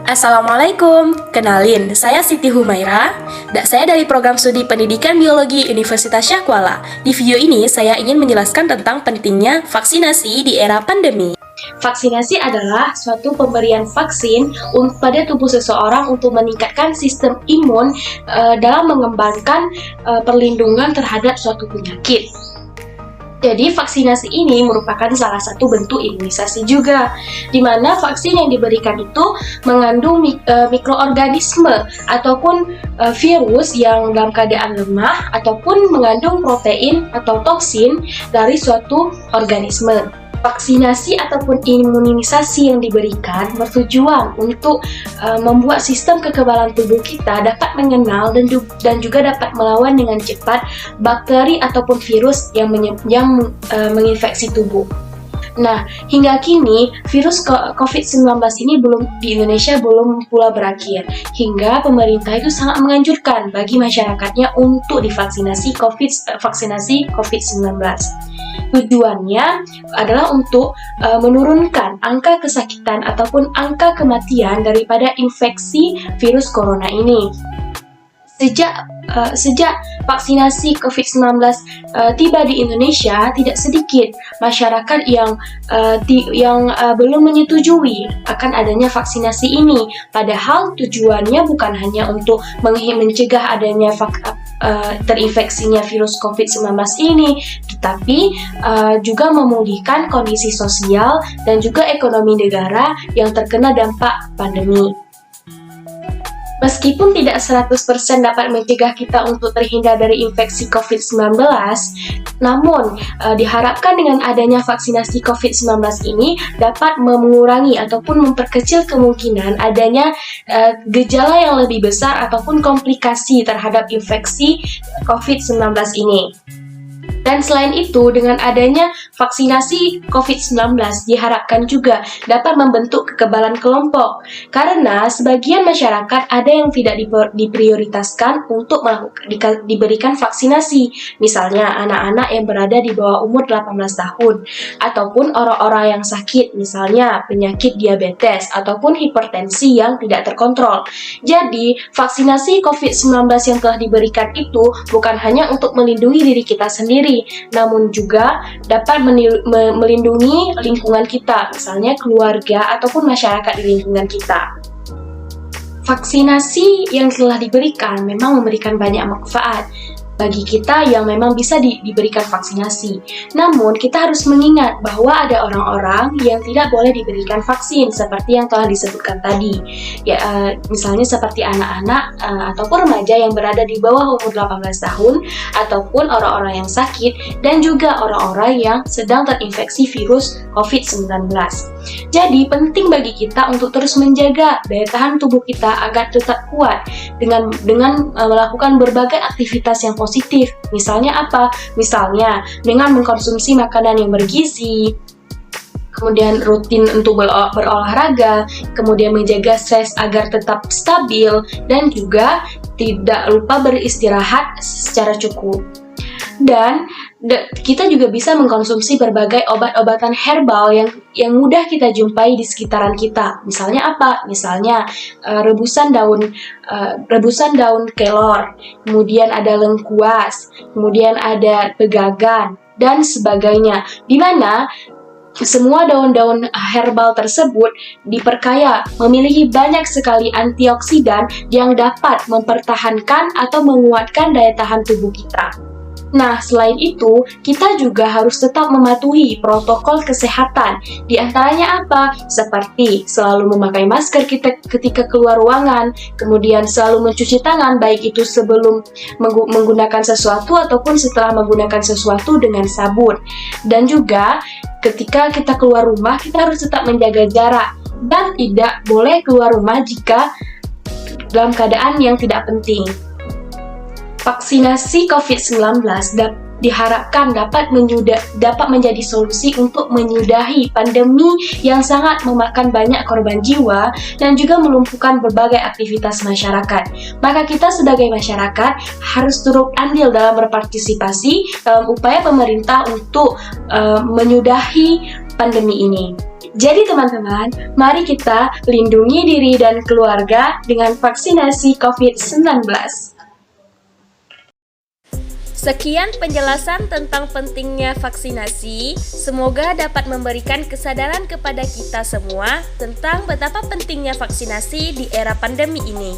Assalamualaikum, kenalin, saya Siti Humaira, dan saya dari program studi pendidikan biologi Universitas Syahkuala. Di video ini, saya ingin menjelaskan tentang pentingnya vaksinasi di era pandemi. Vaksinasi adalah suatu pemberian vaksin pada tubuh seseorang untuk meningkatkan sistem imun dalam mengembangkan perlindungan terhadap suatu penyakit. Jadi vaksinasi ini merupakan salah satu bentuk imunisasi juga, di mana vaksin yang diberikan itu mengandung mikroorganisme ataupun virus yang dalam keadaan lemah ataupun mengandung protein atau toksin dari suatu organisme. Vaksinasi ataupun imunisasi yang diberikan bertujuan untuk membuat sistem kekebalan tubuh kita dapat mengenal dan juga dapat melawan dengan cepat bakteri ataupun virus yang menginfeksi tubuh. Nah, hingga kini virus COVID-19 ini di Indonesia belum pula berakhir, hingga pemerintah itu sangat menganjurkan bagi masyarakatnya untuk divaksinasi COVID-19. Tujuannya adalah untuk menurunkan angka kesakitan ataupun angka kematian daripada infeksi virus corona ini. Sejak vaksinasi COVID-19 tiba di Indonesia, tidak sedikit masyarakat yang belum menyetujui akan adanya vaksinasi ini. Padahal tujuannya bukan hanya untuk mencegah adanya terinfeksinya virus COVID-19 ini, tetapi juga memulihkan kondisi sosial dan juga ekonomi negara yang terkena dampak pandemi. Meskipun tidak 100% dapat mencegah kita untuk terhindar dari infeksi COVID-19, namun diharapkan dengan adanya vaksinasi COVID-19 ini dapat mengurangi ataupun memperkecil kemungkinan adanya gejala yang lebih besar ataupun komplikasi terhadap infeksi COVID-19 ini. Dan selain itu, dengan adanya vaksinasi COVID-19 diharapkan juga dapat membentuk kekebalan kelompok. Karena sebagian masyarakat ada yang tidak diprioritaskan untuk diberikan vaksinasi. Misalnya anak-anak yang berada di bawah umur 18 tahun. Ataupun orang-orang yang sakit, misalnya penyakit diabetes ataupun hipertensi yang tidak terkontrol. Jadi, vaksinasi COVID-19 yang telah diberikan itu bukan hanya untuk melindungi diri kita sendiri, namun juga dapat melindungi lingkungan kita, misalnya keluarga ataupun masyarakat di lingkungan kita. Vaksinasi yang telah diberikan memang memberikan banyak manfaat bagi kita yang memang bisa diberikan vaksinasi. Namun, kita harus mengingat bahwa ada orang-orang yang tidak boleh diberikan vaksin seperti yang telah disebutkan tadi. Misalnya seperti anak-anak ataupun remaja yang berada di bawah umur 18 tahun ataupun orang-orang yang sakit dan juga orang-orang yang sedang terinfeksi virus COVID-19. Jadi, penting bagi kita untuk terus menjaga daya tahan tubuh kita agar tetap kuat dengan melakukan berbagai aktivitas yang positif. Misalnya apa? Misalnya dengan mengkonsumsi makanan yang bergizi, kemudian rutin untuk berolahraga, kemudian menjaga stres agar tetap stabil, dan juga tidak lupa beristirahat secara cukup. Dan kita juga bisa mengkonsumsi berbagai obat-obatan herbal yang mudah kita jumpai di sekitaran kita. Misalnya apa? Misalnya rebusan daun kelor, kemudian ada lengkuas, kemudian ada pegagan, dan sebagainya. Di mana semua daun-daun herbal tersebut diperkaya memiliki banyak sekali antioksidan yang dapat mempertahankan atau menguatkan daya tahan tubuh kita. Nah, selain itu, kita juga harus tetap mematuhi protokol kesehatan. Di antaranya apa? Seperti selalu memakai masker ketika keluar ruangan, kemudian selalu mencuci tangan, baik itu sebelum menggunakan sesuatu ataupun setelah menggunakan sesuatu dengan sabun. Dan juga, ketika kita keluar rumah, kita harus tetap menjaga jarak dan tidak boleh keluar rumah jika dalam keadaan yang tidak penting. Vaksinasi COVID-19 diharapkan dapat menjadi solusi untuk menyudahi pandemi yang sangat memakan banyak korban jiwa dan juga melumpuhkan berbagai aktivitas masyarakat. Maka kita sebagai masyarakat harus turut andil dalam berpartisipasi dalam upaya pemerintah untuk menyudahi pandemi ini. Jadi teman-teman, mari kita lindungi diri dan keluarga dengan vaksinasi COVID-19. Sekian penjelasan tentang pentingnya vaksinasi. Semoga dapat memberikan kesadaran kepada kita semua tentang betapa pentingnya vaksinasi di era pandemi ini.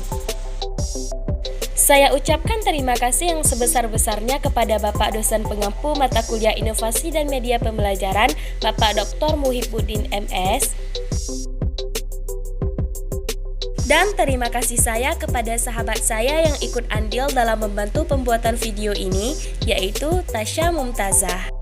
Saya ucapkan terima kasih yang sebesar-besarnya kepada Bapak Dosen Pengampu Mata Kuliah Inovasi dan Media Pembelajaran, Bapak Dr. Muhibbuddin MS. Dan terima kasih saya kepada sahabat saya yang ikut andil dalam membantu pembuatan video ini, yaitu Tasya Mumtazah.